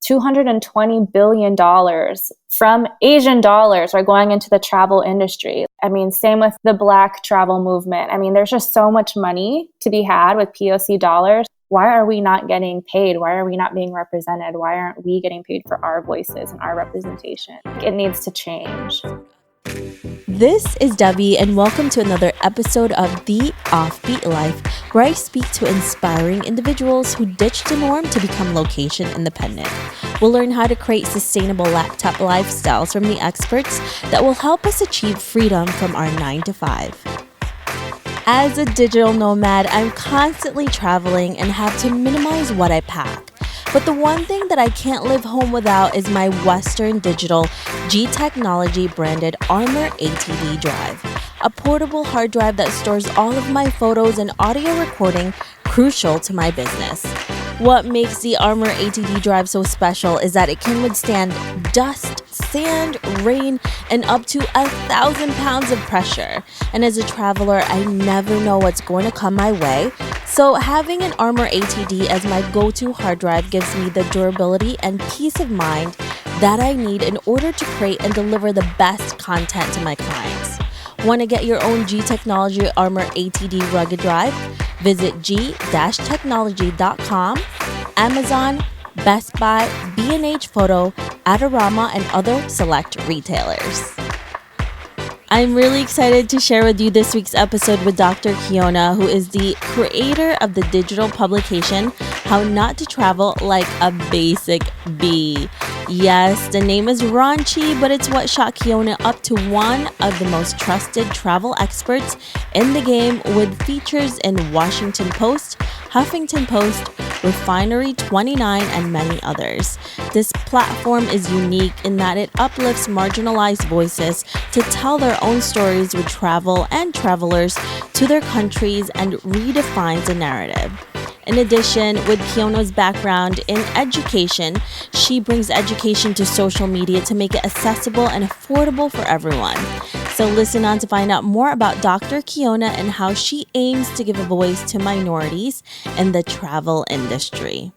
$220 billion from Asian dollars are going into the travel industry. I mean, same with the Black travel movement. I mean, there's just so much money to be had with POC dollars. Why are we not getting paid? Why are we not being represented? Why aren't we getting paid for our voices and our representation? It needs to change. This is Debbie, and welcome to another episode of The Offbeat Life, where I speak to inspiring individuals who ditch the norm to become location independent. We'll learn how to create sustainable laptop lifestyles from the experts that will help us achieve freedom from our 9-to-5. As a digital nomad, I'm constantly traveling and have to minimize what I pack. But the one thing that I can't live home without is my Western Digital G-Technology branded Armor ATD drive, a portable hard drive that stores all of my photos and audio recording crucial to my business. What makes the Armor ATD drive so special is that it can withstand dust, sand, rain, and up to 1,000 pounds of pressure. And as a traveler, I never know what's going to come my way. So having an Armor ATD as my go-to hard drive gives me the durability and peace of mind that I need in order to create and deliver the best content to my clients. Want to get your own G-Technology Armor ATD rugged drive? Visit g-technology.com, Amazon, Best Buy, B&H Photo, Adorama, and other select retailers. I'm really excited to share with you this week's episode with Dr. Kiona, who is the creator of the digital publication, How Not to Travel Like a Basic Bee. Yes, the name is raunchy, but it's what shot Kiona up to one of the most trusted travel experts in the game, with features in Washington Post, Huffington Post, Refinery 29, and many others. This platform is unique in that it uplifts marginalized voices to tell their own stories with travel and travelers to their countries and redefines the narrative. In addition, with Kiona's background in education, she brings education to social media to make it accessible and affordable for everyone. So listen on to find out more about Dr. Kiona and how she aims to give a voice to minorities in the travel industry.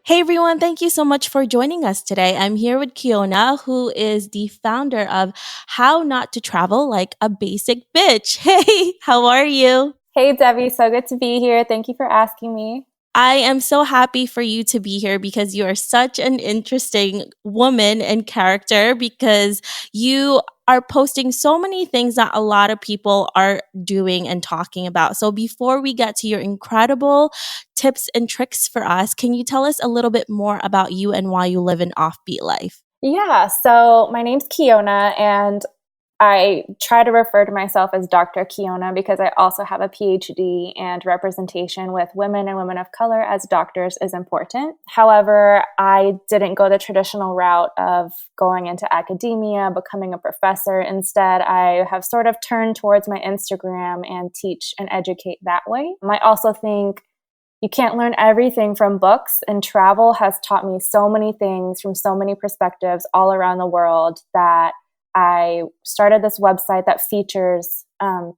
Hey everyone, thank you so much for joining us today. I'm here with Kiona, who is the founder of How Not to Travel Like a Basic Bitch. Hey, how are you? Hey, Debbie, so good to be here. Thank you for asking me. I am so happy for you to be here because you are such an interesting woman and character, because you are posting so many things that a lot of people are doing and talking about. So before we get to your incredible tips and tricks for us, can you tell us a little bit more about you and why you live an offbeat life? Yeah, so my name's Kiona, and I try to refer to myself as Dr. Kiona because I also have a PhD, and representation with women and women of color as doctors is important. However, I didn't go the traditional route of going into academia, becoming a professor. Instead, I have sort of turned towards my Instagram and teach and educate that way. I also think you can't learn everything from books, and travel has taught me so many things from so many perspectives all around the world that I started this website that features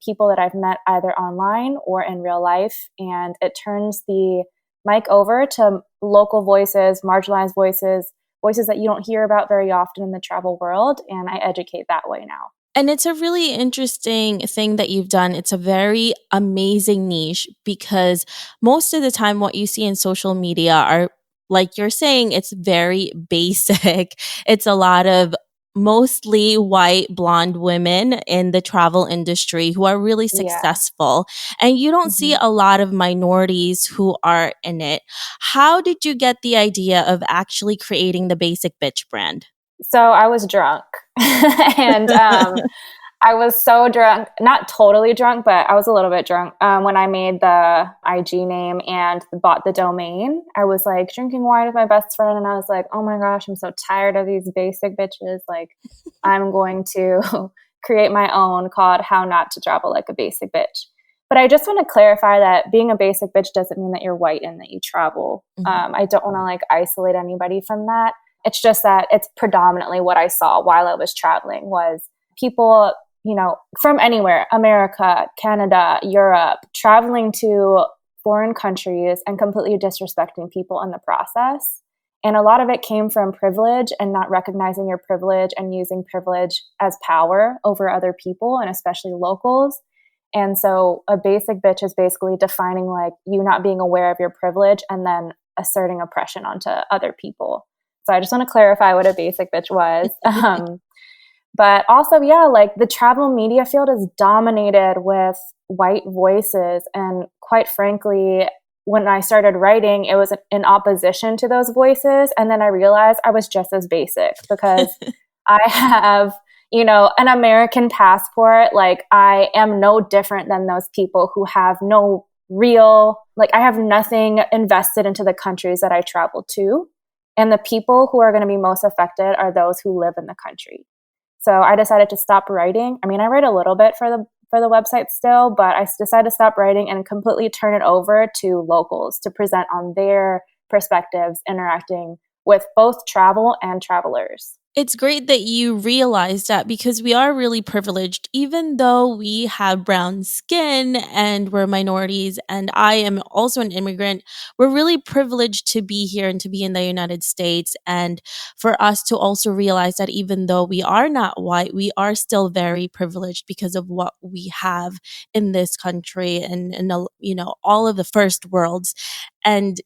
people that I've met either online or in real life, and it turns the mic over to local voices, marginalized voices, voices that you don't hear about very often in the travel world, and I educate that way now. And it's a really interesting thing that you've done. It's a very amazing niche, because most of the time what you see in social media are, like you're saying, it's very basic. It's a lot of mostly white blonde women in the travel industry who are really successful. And you don't see a lot of minorities who are in it. How did you get the idea of actually creating the Basic Bitch brand? So I was drunk and I was so drunk, not totally drunk, but I was a little bit drunk when I made the IG name and bought the domain. I was like drinking wine with my best friend, and I was like, oh my gosh, I'm so tired of these basic bitches. Like, I'm going to create my own called How Not to Travel Like a Basic Bitch. But I just want to clarify that being a basic bitch doesn't mean that you're white and that you travel. I don't want to like isolate anybody from that. It's just that it's predominantly what I saw while I was traveling was people, you know, from anywhere, America, Canada, Europe, traveling to foreign countries and completely disrespecting people in the process. And a lot of it came from privilege and not recognizing your privilege and using privilege as power over other people and especially locals. And so a basic bitch is basically defining like you not being aware of your privilege and then asserting oppression onto other people. So I just want to clarify what a basic bitch was. But also, yeah, like the travel media field is dominated with white voices. And quite frankly, when I started writing, it was in opposition to those voices. And then I realized I was just as basic because I have, an American passport. Like I am no different than those people who have no real, like I have nothing invested into the countries that I travel to. And the people who are going to be most affected are those who live in the country. So I decided to stop writing. I mean, I write a little bit for the website still, but I decided to stop writing and completely turn it over to locals to present on their perspectives interacting with both travel and travelers. It's great that you realize that because we are really privileged, even though we have brown skin and we're minorities, and I am also an immigrant. We're really privileged to be here and to be in the United States. And for us to also realize that even though we are not white, we are still very privileged because of what we have in this country and all of the first worlds. And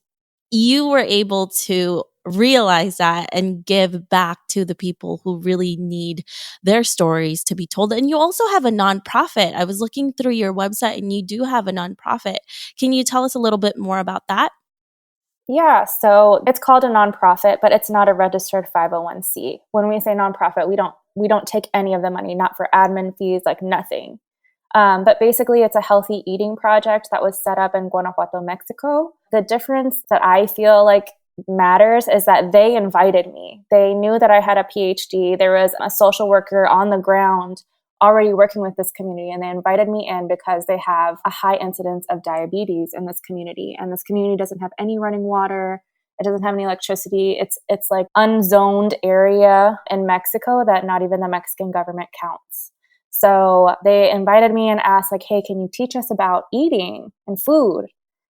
you were able to realize that and give back to the people who really need their stories to be told. And you also have a nonprofit. I was looking through your website and you do have a nonprofit. Can you tell us a little bit more about that? Yeah, so it's called a nonprofit, but it's not a registered 501c. When we say nonprofit, we don't take any of the money, not for admin fees, like nothing. But basically, it's a healthy eating project that was set up in Guanajuato, Mexico. The difference that I feel like matters is that they invited me. They knew that I had a PhD. There was a social worker on the ground already working with this community, and they invited me in because they have a high incidence of diabetes in this community. And this community doesn't have any running water. It doesn't have any electricity. It's like unzoned area in Mexico that not even the Mexican government counts. So they invited me and asked like, hey, can you teach us about eating and food?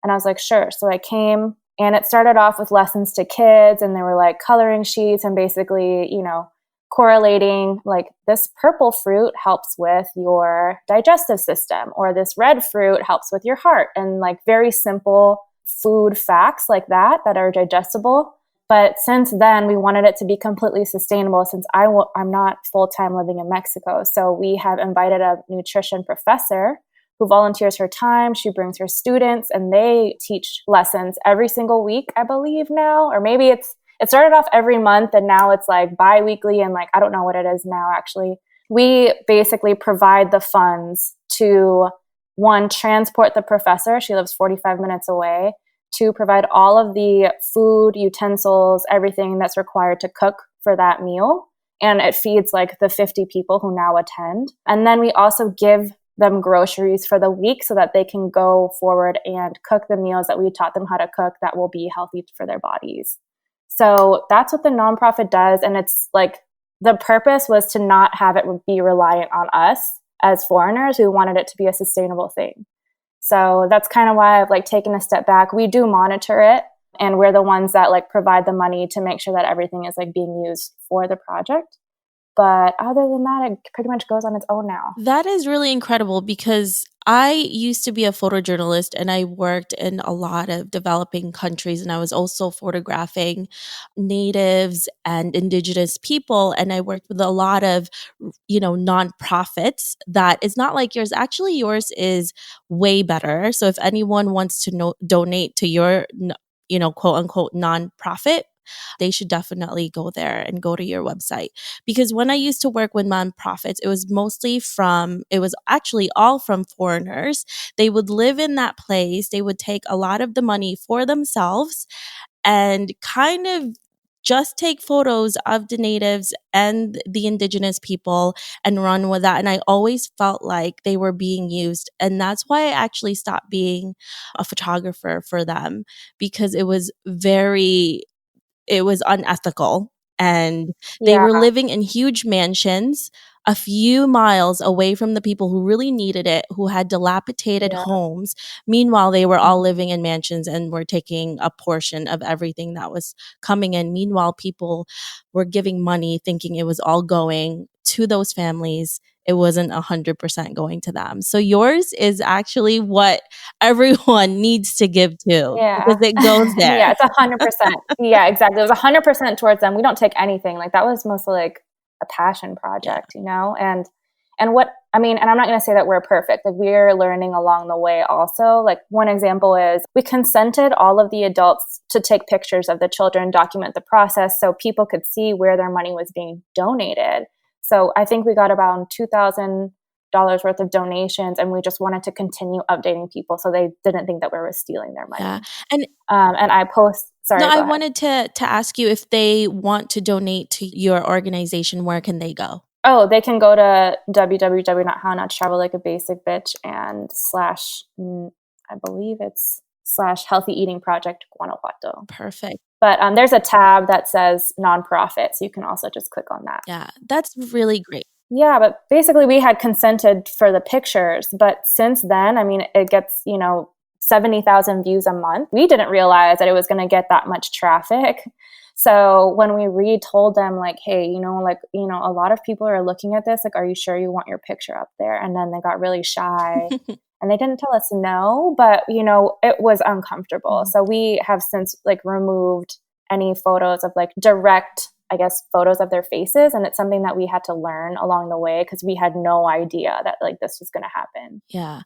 And I was like, sure. So I came and it started off with lessons to kids and there were like coloring sheets and basically, correlating like this purple fruit helps with your digestive system or this red fruit helps with your heart and like very simple food facts like that are digestible. But since then, we wanted it to be completely sustainable since I'm not full-time living in Mexico. So we have invited a nutrition professor who volunteers her time. She brings her students and they teach lessons every single week, I believe now. Or maybe it started off every month and now it's like bi-weekly and like, I don't know what it is now actually. We basically provide the funds to, one, transport the professor. She lives 45 minutes away. To provide all of the food, utensils, everything that's required to cook for that meal. And it feeds like the 50 people who now attend. And then we also give them groceries for the week so that they can go forward and cook the meals that we taught them how to cook that will be healthy for their bodies. So that's what the nonprofit does. And it's like the purpose was to not have it be reliant on us as foreigners who wanted it to be a sustainable thing. So that's kind of why I've like taken a step back. We do monitor it and we're the ones that like provide the money to make sure that everything is like being used for the project. But other than that, it pretty much goes on its own now. That is really incredible because I used to be a photojournalist and I worked in a lot of developing countries and I was also photographing natives and indigenous people. And I worked with a lot of, nonprofits that is not like yours. Actually, yours is way better. So if anyone wants to donate to your, quote unquote nonprofit, they should definitely go there and go to your website. Because when I used to work with nonprofits, it was actually all from foreigners. They would live in that place. They would take a lot of the money for themselves and kind of just take photos of the natives and the indigenous people and run with that. And I always felt like they were being used. And that's why I actually stopped being a photographer for them because it was unethical. and they Yeah. were living in huge mansions a few miles away from the people who really needed it, who had dilapidated Yeah. homes. Meanwhile, they were all Mhm. living in mansions and were taking a portion of everything that was coming in. Meanwhile, people were giving money thinking it was all going to those families. It wasn't 100% going to them. So yours is actually what everyone needs to give to because Yeah. it goes there. Yeah, it's 100%. Yeah, exactly. It was 100% towards them. We don't take anything. Like, that was mostly like a passion Yeah. project, you know? And what I mean, and I'm not going to say that we're perfect. Like, we're learning along the way also. Like, one example is we consented all of the adults to take pictures of the children, document the process so people could see where their money was being donated. So I think we got about $2,000 worth of donations, and we just wanted to continue updating people so they didn't think that we were stealing their Yeah. money. And And I post, no, sorry, I go ahead. wanted to ask you if they want to donate to your organization, where can they go? Oh, they can go to www.hownottotravellikeabasicbitch and I believe it's /healthy eating project Guanajuato. Perfect. But there's a tab that says nonprofit, so you can also just click on that. Yeah, that's really great. Yeah, but basically we had consented for the pictures, but since then, I mean, it gets, 70,000 views a month. We didn't realize that it was going to get that much traffic. So when we retold them, like, hey, a lot of people are looking at this, like, are you sure you want your picture up there? And then they got really shy and they didn't tell us no, but, it was uncomfortable. Mhm. So we have since like removed any photos of like direct, I guess, photos of their faces. And it's something that we had to learn along the way because we had no idea that like this was going to happen. Yeah.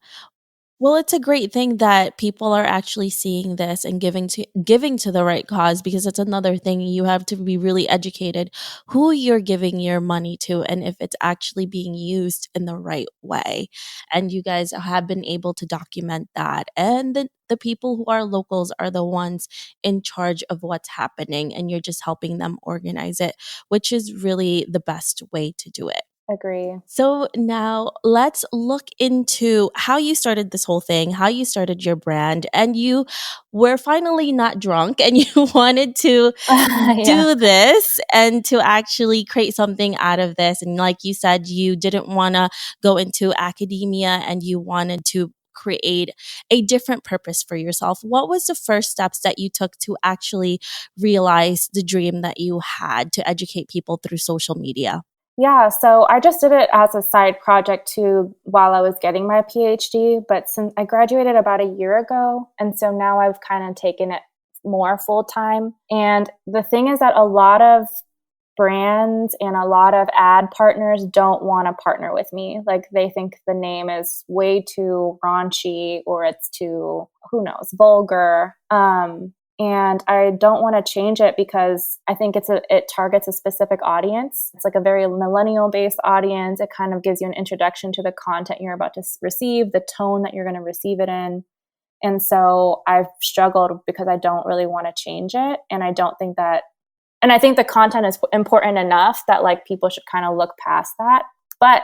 Well, it's a great thing that people are actually seeing this and giving to the right cause, because it's another thing you have to be really educated who you're giving your money to and if it's actually being used in the right way. And you guys have been able to document that. And the people who are locals are the ones in charge of what's happening, and you're just helping them organize it, which is really the best way to do it. Agree. So now let's look into how you started this whole thing, how you started your brand, and you were finally not drunk and you wanted to Yeah. do this and to actually create something out of this. And like you said, you didn't want to go into academia and you wanted to create a different purpose for yourself. What was the first steps that you took to actually realize the dream that you had to educate people through social media? Yeah, so I just did it as a side project too while I was getting my PhD. But since I graduated about a year ago, and so now I've kind of taken it more full time. And the thing is that a lot of brands and a lot of ad partners don't want to partner with me. Like, they think the name is way too raunchy or it's too, who knows, vulgar. And I don't want to change it because I think it targets a specific audience. It's like a very millennial based audience. It kind of gives you an introduction to the content you're about to receive, the tone that you're going to receive it in. And so I've struggled because I don't really want to change it. And I think the content is important enough that like people should kind of look past that, but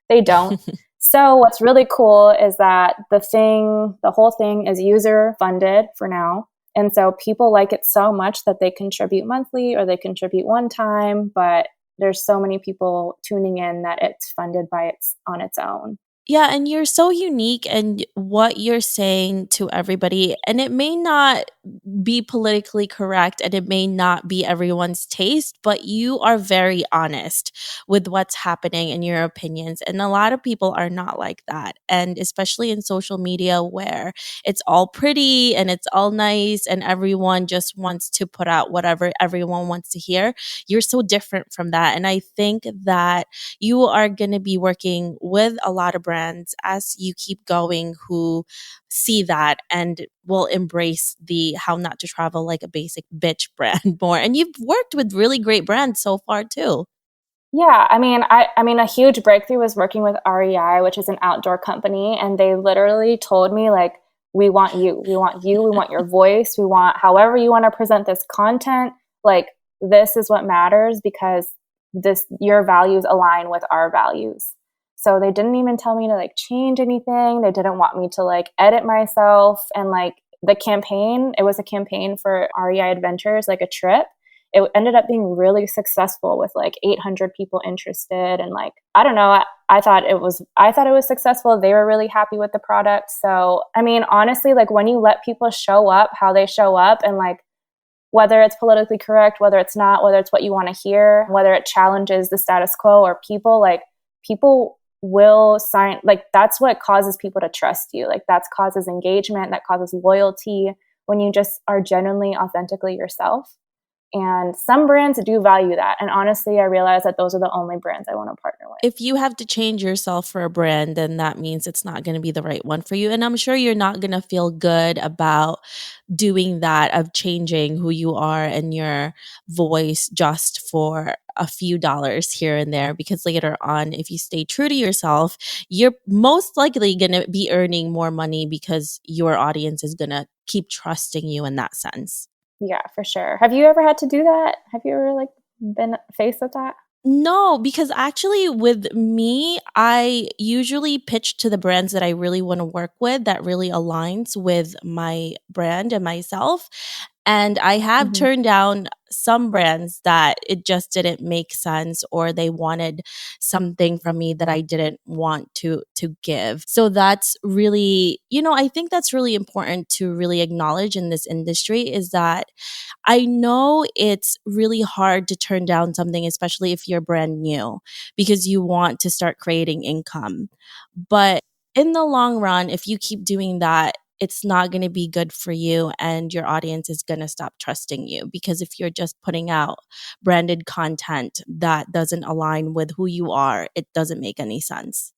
they don't. So what's really cool is that the whole thing is user funded for now. And so people like it so much that they contribute monthly or they contribute one time, but there's so many people tuning in that it's funded on its own. Yeah, and you're so unique and what you're saying to everybody. And it may not be politically correct and it may not be everyone's taste, but you are very honest with what's happening in your opinions. And a lot of people are not like that. And especially in social media where it's all pretty and it's all nice and everyone just wants to put out whatever everyone wants to hear. You're so different from that. And I think that you are going to be working with a lot of brands as you keep going who see that and will embrace the how not to travel like a basic bitch brand more. And you've worked with really great brands so far too. Yeah, I mean, a huge breakthrough was working with REI, which is an outdoor company, and they literally told me like, we want you, we want you, we want your voice, we want however you want to present this content. Like, this is what matters because your values align with our values. So they didn't even tell me to like change anything. They didn't want me to like edit myself, and like the campaign, it was a campaign for REI Adventures, like a trip. it ended up being really successful with like 800 people interested. And like, I don't know, I thought it was successful. They were really happy with the product. So, I mean, honestly, like when you let people show up how they show up, and like whether it's politically correct, whether it's not, whether it's what you want to hear, whether it challenges the status quo or people, like people will sign, like that's what causes people to trust you. Like that causes engagement, that causes loyalty when you just are genuinely, authentically yourself. And some brands do value that. And honestly, I realize that those are the only brands I want to partner with. If you have to change yourself for a brand, then that means it's not going to be the right one for you. And I'm sure you're not going to feel good about doing that, of changing who you are and your voice just for a few dollars here and there, because later on, if you stay true to yourself, you're most likely going to be earning more money because your audience is going to keep trusting you in that sense. Yeah, for sure. Have you ever had to do that? Have you ever like been faced with that? No, because actually with me, I usually pitch to the brands that I really want to work with, that really aligns with my brand and myself. And I have Mm-hmm. turned down some brands that it just didn't make sense, or they wanted something from me that I didn't want to give. So that's really, I think that's really important to really acknowledge in this industry, is that I know it's really hard to turn down something, especially if you're brand new, because you want to start creating income. But in the long run, if you keep doing that, it's not going to be good for you, and your audience is going to stop trusting you, because if you're just putting out branded content that doesn't align with who you are, it doesn't make any sense.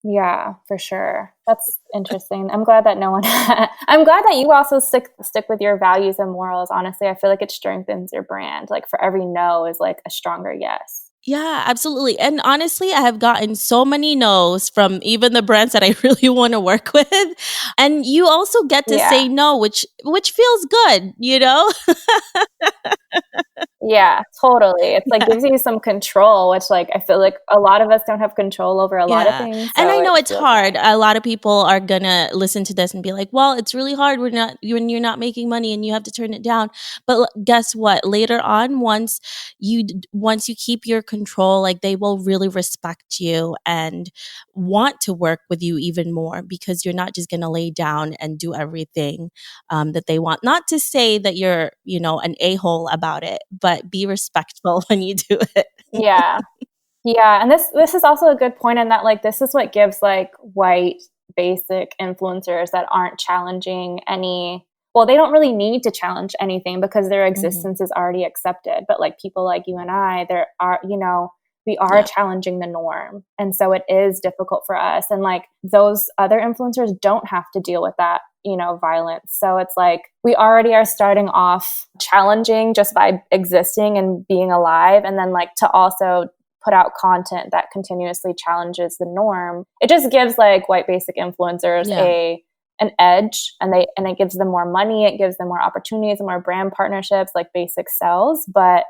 Yeah, for sure. That's interesting. I'm glad that no one I'm glad that you also stick with your values and morals. Honestly, I feel like it strengthens your brand. Like for every no is like a stronger yes. Yeah, absolutely. And honestly, I have gotten so many no's from even the brands that I really want to work with. And you also get to Yeah. say no, which feels good. Yeah, totally. It's like gives you some control, which like I feel like a lot of us don't have control over a lot of Yeah. things, And so I it know it's feels hard. nice. A lot of people are going to listen to this and be like, "Well, it's really hard when you're not making money and you have to turn it down." But guess what? Later on, once you keep your control, like they will really respect you and want to work with you even more, because you're not just going to lay down and do everything that they want. Not to say that you're, an a-hole about it, but be respectful when you do it. Yeah. Yeah, and this is also a good point in that like this is what gives like white basic influencers that aren't challenging any, well, they don't really need to challenge anything because their Mhm. existence is already accepted. But like people like you and I, there are, we are Yeah. challenging the norm. And so it is difficult for us. And like those other influencers don't have to deal with that, violence. So it's like we already are starting off challenging just by existing and being alive. And then like to also put out content that continuously challenges the norm, it just gives like white basic influencers Yeah. a an edge, and it gives them more money, it gives them more opportunities, more brand partnerships, like basic sells, but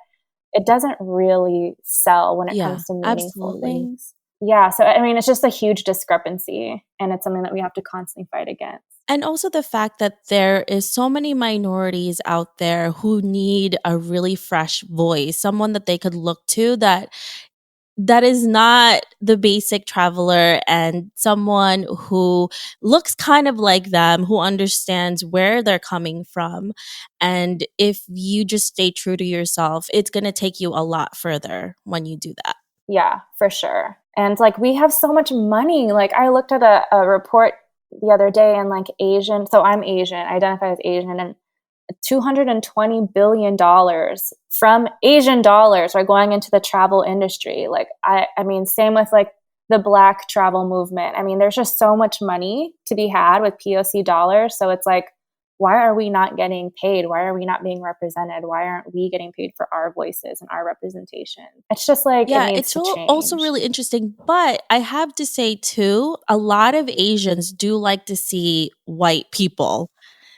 it doesn't really sell when it Yeah, comes to meaningful absolutely. things. Yeah, so I mean it's just a huge discrepancy, and it's something that we have to constantly fight against. And also the fact that there is so many minorities out there who need a really fresh voice, someone that they could look to, that is not the basic traveler, and someone who looks kind of like them, who understands where they're coming from. And if you just stay true to yourself, it's going to take you a lot further when you do that. Yeah, for sure. And like we have so much money. Like I looked at a report the other day, and like Asian, so I'm Asian, I identify as Asian, and $220 billion from Asian dollars are going into the travel industry. Like I mean, same with like the Black travel movement. I mean, there's just so much money to be had with POC dollars. So it's like, why are we not getting paid? Why are we not being represented? Why aren't we getting paid for our voices and our representation? It's just like it Yeah, needs it's to also change. really interesting. But I have to say, too, a lot of Asians do like to see white people.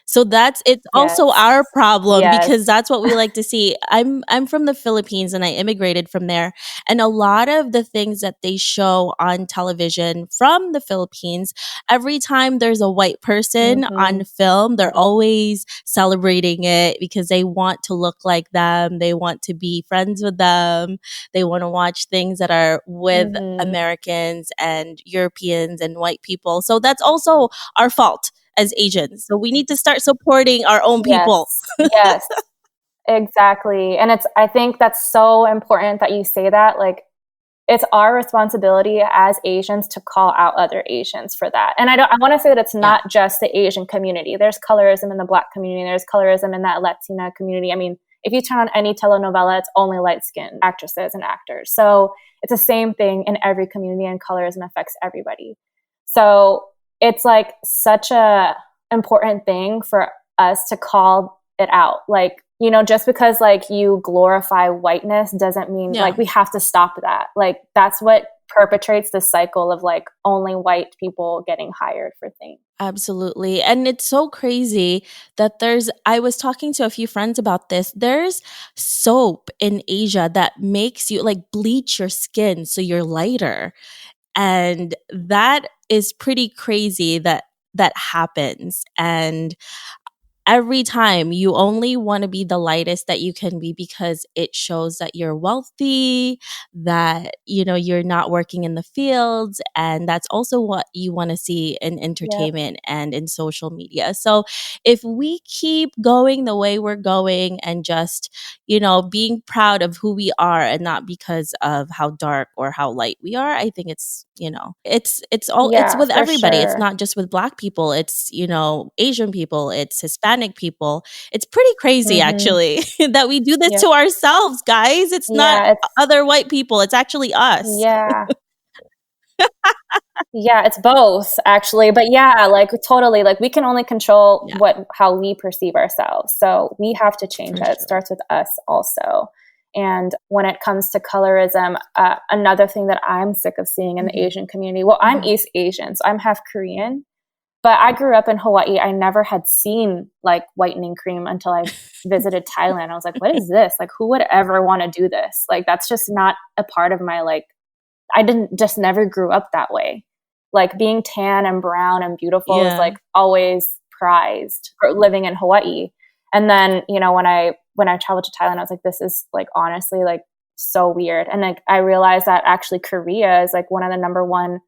So it's also Yes. our problem Yes. because that's what we like to see. I'm from the Philippines and I immigrated from there. And a lot of the things that they show on television from the Philippines, every time there's a white person Mm-hmm. on film, they're always celebrating it because they want to look like them. They want to be friends with them. They want to watch things that are with Mm-hmm. Americans and Europeans and white people. So that's also our fault as Asians. So we need to start supporting our own people. Yes. Yes. Exactly. And I think that's so important that you say that. Like, it's our responsibility as Asians to call out other Asians for that. And I want to say that it's Yeah. not just the Asian community. There's colorism in the Black community. There's colorism in that Latina community. I mean, if you turn on any telenovela, it's only light-skinned actresses and actors. So it's the same thing in every community, and colorism affects everybody. So it's like such a important thing for us to call it out. Like, you know, just because like you glorify whiteness doesn't mean Yeah. like we have to stop that. Like, that's what perpetrates the cycle of like only white people getting hired for things. Absolutely. And it's so crazy that I was talking to a few friends about this. There's soap in Asia that makes you like bleach your skin so you're lighter. And that is pretty crazy that happens. And every time you only want to be the lightest that you can be because it shows that you're wealthy, that you're not working in the fields, and that's also what you want to see in Yep. entertainment and in social media. So if we keep going the way we're going and just being proud of who we are and not because of how dark or how light we are, I think it's Yeah, with for everybody. It's sure. not just with Black people. It's Asian people. It's Hispanic people. It's pretty crazy Mm-hmm. actually that we do this to Yep. ourselves, guys. It's not Yeah, it's other white people. It's actually us. yeah. Yeah, it's both actually. But yeah, like totally, like we can only control Yeah, how we perceive ourselves. So we have to change for that. It sure. starts with us also. And when it comes to colorism, another thing that I'm sick of seeing in the Mhm. Asian community, well, I'm East Asian, so I'm half Korean, but I grew up in Hawaii. I never had seen like whitening cream until I visited Thailand. I was like, what is this? Like, who would ever want to do this? Like, that's just not a part of my like, I didn't just never grew up that way. Like being tan and brown and beautiful is Yeah. like always prized for living in Hawaii. And then, when I traveled to Thailand, I was like, this is like honestly like so weird. And like I realized that actually Korea is like one of the number one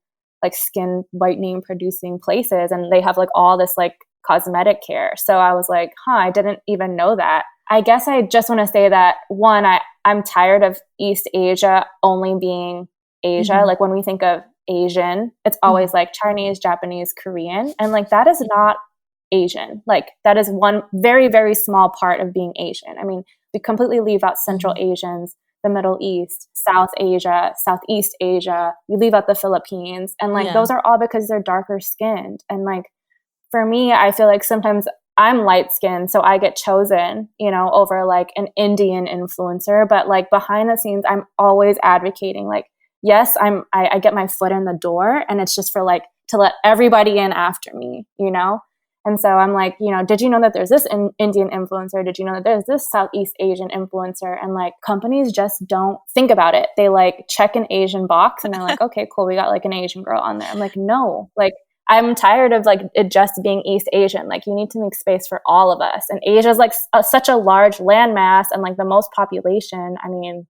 like skin whitening producing places, and they have like all this like cosmetic care. So I was like, I didn't even know that. I guess I just want to say that one, I'm tired of East Asia only being Asia. Mhm. Like when we think of Asian, it's Mhm. always like Chinese, Japanese, Korean. And like that is not Asian. Like that is one very, very small part of being Asian. I mean, we completely leave out Central Mhm. Asians, the Middle East, South Asia, Southeast Asia. We leave out the Philippines. And like Yeah. those are all because they're darker skinned. And like for me, I feel like sometimes I'm light skinned, so I get chosen, over like an Indian influencer. But like behind the scenes, I'm always advocating, like, yes, I get my foot in the door, and it's just for like to let everybody in after me. And so I'm like, did you know that there's this Indian influencer? Did you know that there's this Southeast Asian influencer? And like companies just don't think about it. They like check an Asian box and they're like, okay, cool, we got like an Asian girl on there. I'm like, no, like I'm tired of like it just being East Asian. Like you need to make space for all of us. And Asia is like such a large landmass and like the most population. I mean,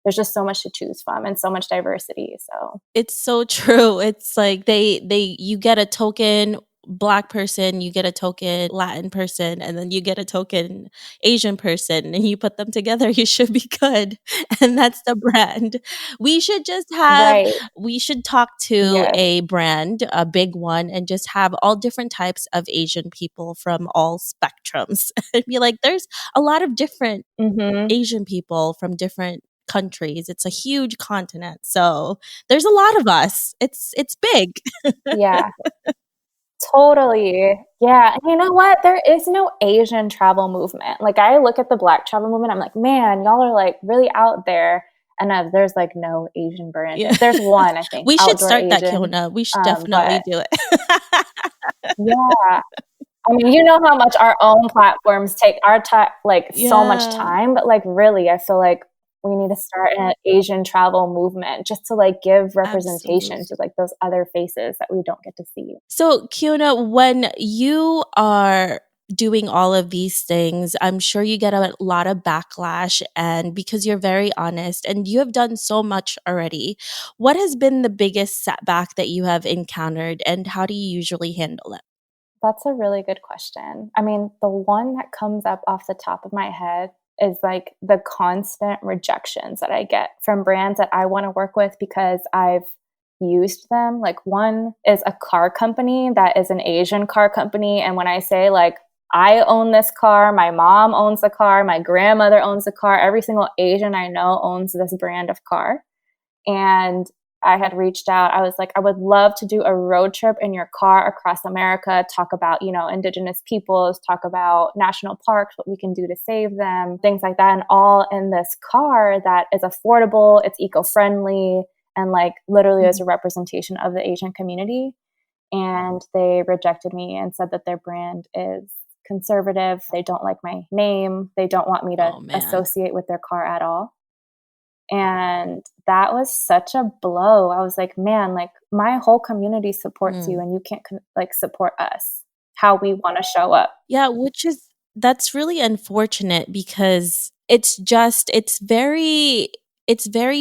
there's just so much to choose from and so much diversity. So It's so true. It's like you get a token Black person, you get a token Latin person, and then you get a token Asian person, and you put them together, you should be good. And that's the brand. We should just have, right, we should talk to yes, a brand, a big one, and just have all different types of Asian people from all spectrums. And be like, there's a lot of different mm-hmm. Asian people from different countries. It's a huge continent. So there's a lot of us. It's big. Yeah, totally, yeah. And you know what? There is no Asian travel movement. Like I look at the Black travel movement, I'm like, man, y'all are like really out there. And there's like no Asian brand. Yeah. There's one, I think, We should Outdoor start that, Asian. Kiona. We should But definitely do it. yeah, I mean, you know how much our own platforms take our time, like so much Yeah, time, but like really, I feel like we need to start an Asian travel movement just to like give representation absolutely. to like those other faces that we don't get to see. So, Kiona, when you are doing all of these things, I'm sure you get a lot of backlash. And because you're very honest and you have done so much already, what has been the biggest setback that you have encountered and how do you usually handle it? That's a really good question. I mean, the one that comes up off the top of my head is like the constant rejections that I get from brands that I want to work with because I've used them. Like, one is a car company that is an Asian car company. And when I say, like, I own this car, my mom owns the car, my grandmother owns the car, every single Asian I know owns this brand of car. And I had reached out. I was like, I would love to do a road trip in your car across America, talk about, indigenous peoples, talk about national parks, what we can do to save them, things like that. And all in this car that is affordable, it's eco-friendly, and like literally is Mhm. a representation of the Asian community. And they rejected me and said that their brand is conservative. They don't like my name. They don't want me to Oh, man. associate with their car at all. And that was such a blow. I was like, man, like my whole community supports you Mm. and you can't like support us how we want to show up. Yeah, that's really unfortunate because it's very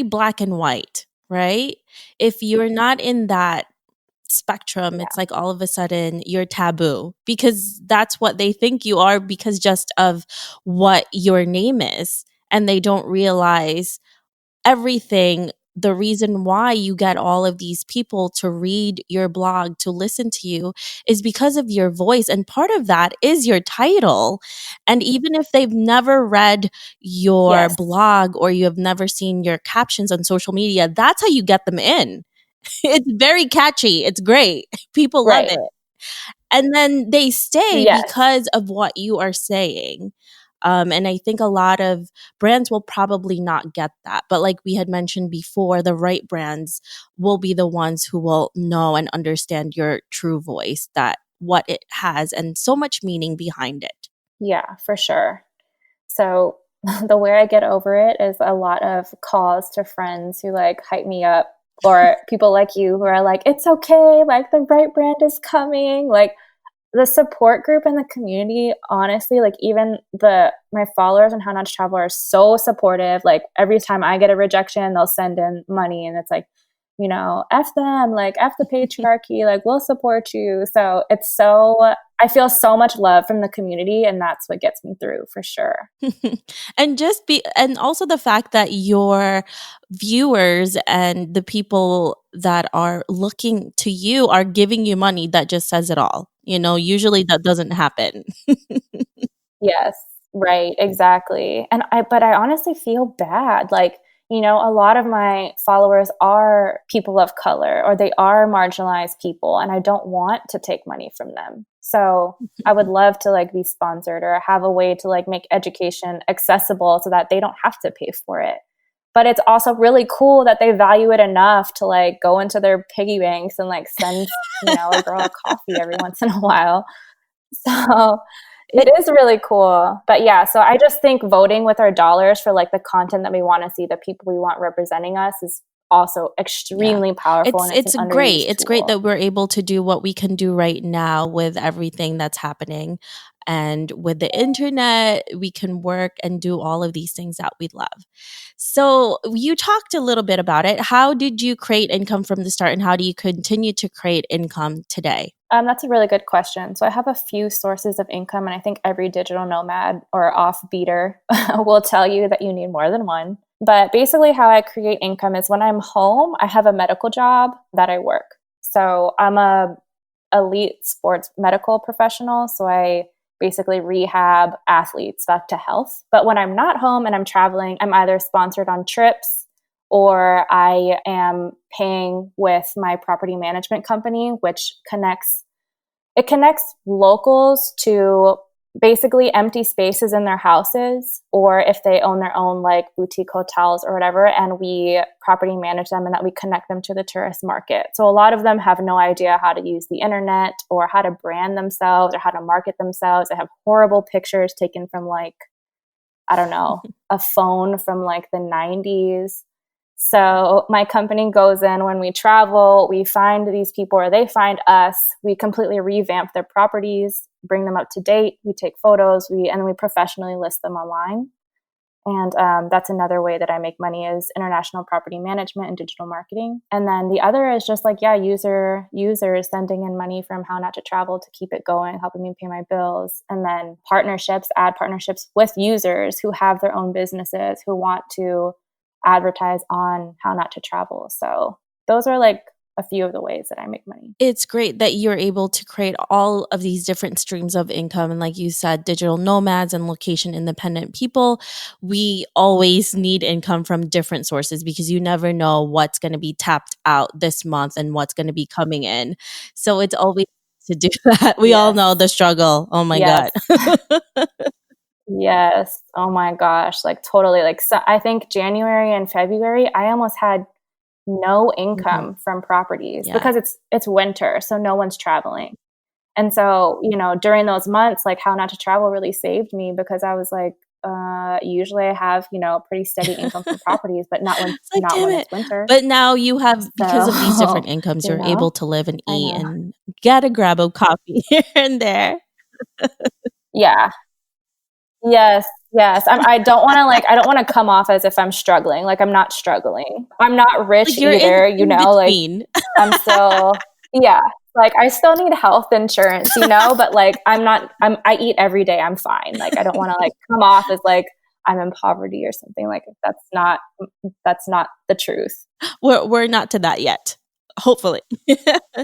black and white, right? If you're not in that spectrum, Yeah. it's like all of a sudden you're taboo because that's what they think you are because just of what your name is. And they don't realize everything, the reason why you get all of these people to read your blog, to listen to you, is because of your voice. And part of that is your title. And even if they've never read your Yes. blog or you have never seen your captions on social media, that's how you get them in. It's very catchy. It's great. People love Right. it. And then they stay Yes. because of what you are saying. And I think a lot of brands will probably not get that. But like we had mentioned before, the right brands will be the ones who will know and understand your true voice, that what it has and so much meaning behind it. Yeah, for sure. So the way I get over it is a lot of calls to friends who like hype me up, or people like you who are like, it's okay, like the right brand is coming. Like the support group and the community, honestly, like even my followers on How Not to Travel are so supportive. Like every time I get a rejection, they'll send in money, and it's like, F them, like F the patriarchy, like we'll support you. So I feel so much love from the community, and that's what gets me through for sure. And also the fact that your viewers and the people that are looking to you are giving you money, that just says it all. Usually that doesn't happen. Yes, right, exactly. But I honestly feel bad. Like, a lot of my followers are people of color or they are marginalized people, and I don't want to take money from them. So I would love to like be sponsored or have a way to like make education accessible so that they don't have to pay for it. But it's also really cool that they value it enough to like go into their piggy banks and like send, a girl a coffee every once in a while. So it It is really cool. But yeah, so I just think voting with our dollars for like the content that we want to see, the people we want representing us is also Yeah. extremely powerful, and it's an It's great. underused It's great tool. that we're able to do what we can do right now with everything that's happening. And with the internet, we can work and do all of these things that we love. So, you talked a little bit about it. How did you create income from the start and how do you continue to create income today? That's a really good question. So I have a few sources of income, and I think every digital nomad or offbeater will tell you that you need more than one. But basically, how I create income is when I'm home, I have a medical job that I work. So I'm a elite sports medical professional. So I basically rehab athletes back to health. But when I'm not home and I'm traveling, I'm either sponsored on trips or I am paying with my property management company, which connects locals to basically empty spaces in their houses, or if they own their own like boutique hotels or whatever, and we property manage them and that we connect them to the tourist market. So a lot of them have no idea how to use the internet or how to brand themselves or how to market themselves. They have horrible pictures taken from like, I don't know, a phone from like the 90s. So my company goes in when we travel, we find these people or they find us, we completely revamp their properties, bring them up to date, we take photos, and then we professionally list them online. And that's another way that I make money is international property management and digital marketing. And then the other is just like, users sending in money from How Not to Travel to keep it going, helping me pay my bills. And then add partnerships with users who have their own businesses who want to advertise on How Not to Travel. So those are like a few of the ways that I make money. It's great that you're able to create all of these different streams of income. And like you said, digital nomads and location independent people, we always need income from different sources because you never know what's going to be tapped out this month and what's going to be coming in. So it's always to do that. We all know the struggle. Oh my Yes. God. Yes. Oh my gosh. Like totally. Like so I think January and February, I almost had no income from properties because it's winter, so no one's traveling. And so, during those months, like How Not to Travel really saved me because I was like, usually I have, pretty steady income from properties, but not when it's winter. But now you have, because of these different incomes, you're able to live and eat and get a grab of coffee here and there. Yeah. Yes. Yes. I don't want to come off as if I'm struggling. Like I'm not struggling. I'm not rich Like you're either, in like between. I'm still, yeah, like I still need health insurance, but like I eat every day. I'm fine. Like I don't want to like come off as like I'm in poverty or something. Like that's not the truth. We're not to that yet. Hopefully.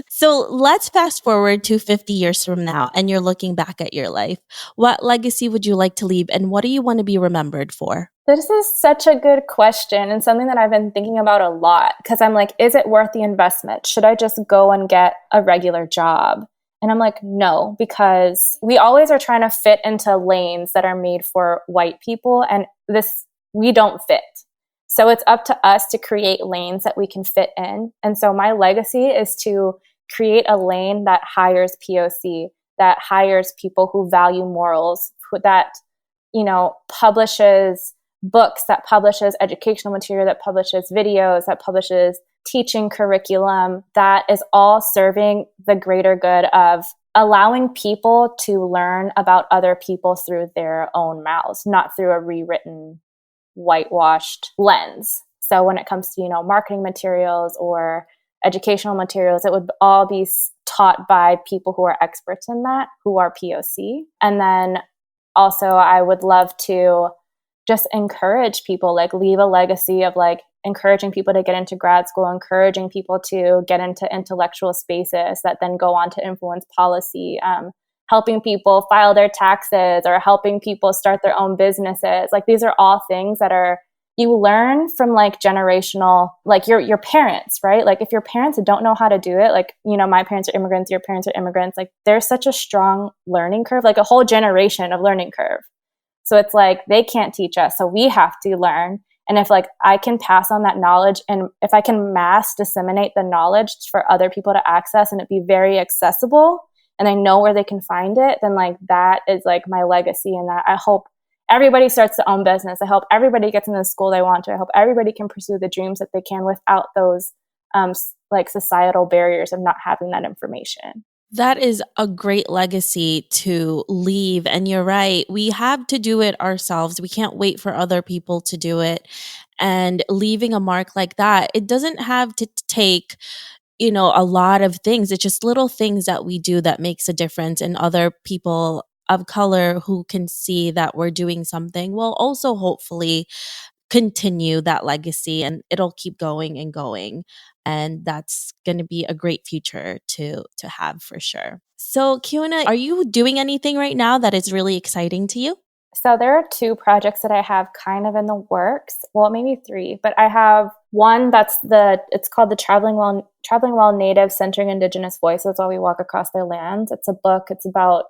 So let's fast forward to 50 years from now and you're looking back at your life. What legacy would you like to leave and what do you want to be remembered for? This is such a good question and something that I've been thinking about a lot because I'm like, is it worth the investment? Should I just go and get a regular job? And I'm like, no, because we always are trying to fit into lanes that are made for white people and we don't fit. So it's up to us to create lanes that we can fit in. And so my legacy is to create a lane that hires POC, that hires people who value morals, that, publishes books, that publishes educational material, that publishes videos, that publishes teaching curriculum, that is all serving the greater good of allowing people to learn about other people through their own mouths, not through a rewritten whitewashed lens. So when it comes to, marketing materials or educational materials, it would all be taught by people who are experts in that, who are POC. And then also I would love to just encourage people, like leave a legacy of like encouraging people to get into grad school, encouraging people to get into intellectual spaces that then go on to influence policy, helping people file their taxes or helping people start their own businesses. Like these are all things that you learn from like generational, like your parents, right? Like if your parents don't know how to do it, like, my parents are immigrants, your parents are immigrants, like there's such a strong learning curve, like a whole generation of learning curve. So it's like they can't teach us. So we have to learn. And if like I can pass on that knowledge and if I can mass disseminate the knowledge for other people to access and it be very accessible, and I know where they can find it, then like that is like my legacy. And that I hope everybody starts their own business. I hope everybody gets into the school they want to. I hope everybody can pursue the dreams that they can without those like societal barriers of not having that information. That is a great legacy to leave. And you're right. We have to do it ourselves. We can't wait for other people to do it. And leaving a mark like that, it doesn't have to take a lot of things. It's just little things that we do that makes a difference, and other people of color who can see that we're doing something will also hopefully continue that legacy, and it'll keep going and going. And that's going to be a great future to have for sure. So, Kiona, are you doing anything right now that is really exciting to you? So there are two projects that I have kind of in the works. Well, maybe three, but I have one it's called the Traveling Well Native Centering Indigenous Voices While We Walk Across Their Lands. It's a book. It's about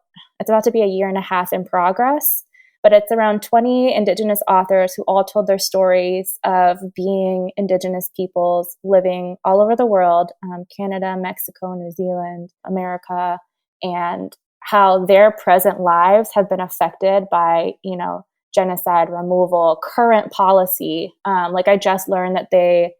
to be a year and a half in progress, but it's around 20 Indigenous authors who all told their stories of being Indigenous peoples living all over the world, Canada, Mexico, New Zealand, America, and how their present lives have been affected by, genocide, removal, current policy. Like I just learned that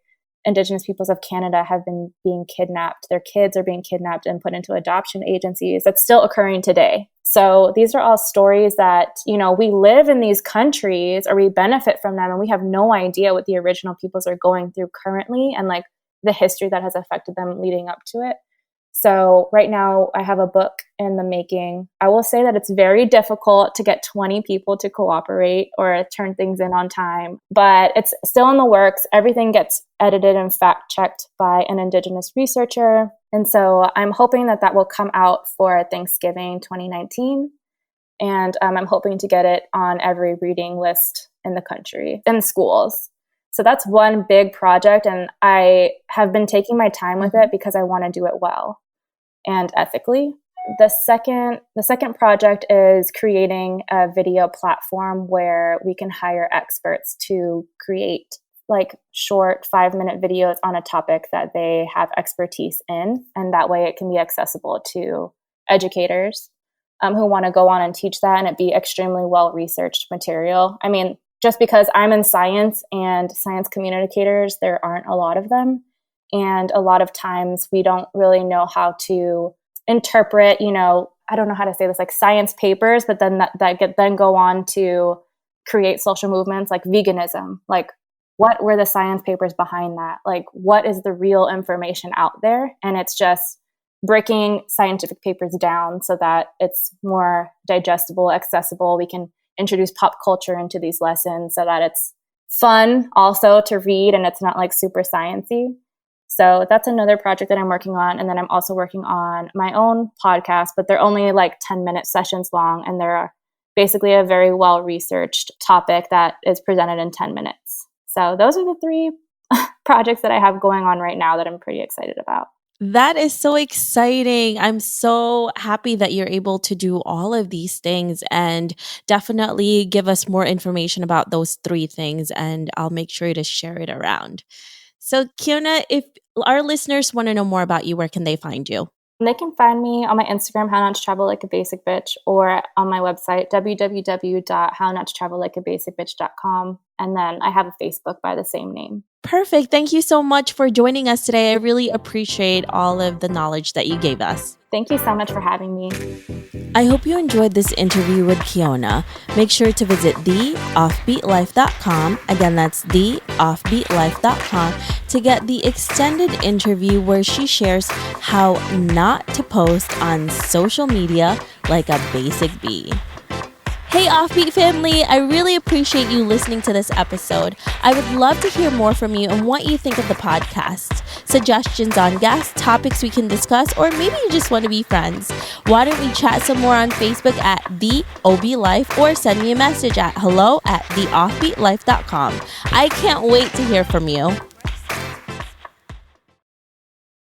Indigenous peoples of Canada have been being kidnapped. Their kids are being kidnapped and put into adoption agencies. That's still occurring today. So these are all stories that, we live in these countries or we benefit from them and we have no idea what the original peoples are going through currently and like the history that has affected them leading up to it. So right now I have a book in the making. I will say that it's very difficult to get 20 people to cooperate or turn things in on time, but it's still in the works. Everything gets edited and fact checked by an Indigenous researcher. And so I'm hoping that will come out for Thanksgiving 2019. And I'm hoping to get it on every reading list in the country, in schools. So that's one big project. And I have been taking my time with it because I want to do it well and ethically. The second project is creating a video platform where we can hire experts to create like short 5-minute videos on a topic that they have expertise in. And that way it can be accessible to educators who want to go on and teach that and it be extremely well-researched material. I mean, just because I'm in science and science communicators, there aren't a lot of them. And a lot of times we don't really know how to interpret, I don't know how to say this, like science papers, but then that go on to create social movements like veganism. Like, what were the science papers behind that? Like, what is the real information out there? And it's just breaking scientific papers down so that it's more digestible, accessible. We can introduce pop culture into these lessons so that it's fun also to read and it's not like super sciencey. So that's another project that I'm working on. And then I'm also working on my own podcast, but they're only like 10-minute sessions long. And they're basically a very well-researched topic that is presented in 10 minutes. So those are the three projects that I have going on right now that I'm pretty excited about. That is so exciting. I'm so happy that you're able to do all of these things and definitely give us more information about those three things. And I'll make sure to share it around. So, Kiona, if our listeners want to know more about you, where can they find you? They can find me on my Instagram, How Not to Travel Like a Basic Bitch, or on my website, www.hownottotravel.likeabasicbitch.com. And then I have a Facebook by the same name. Perfect. Thank you so much for joining us today. I really appreciate all of the knowledge that you gave us. Thank you so much for having me. I hope you enjoyed this interview with Kiona. Make sure to visit theoffbeatlife.com. Again, that's theoffbeatlife.com to get the extended interview where she shares how not to post on social media like a basic bee. Hey Offbeat family, I really appreciate you listening to this episode. I would love to hear more from you and what you think of the podcast. Suggestions on guests, topics we can discuss, or maybe you just want to be friends. Why don't we chat some more on Facebook at The OB Life or send me a message at hello@theoffbeatlife.com. I can't wait to hear from you.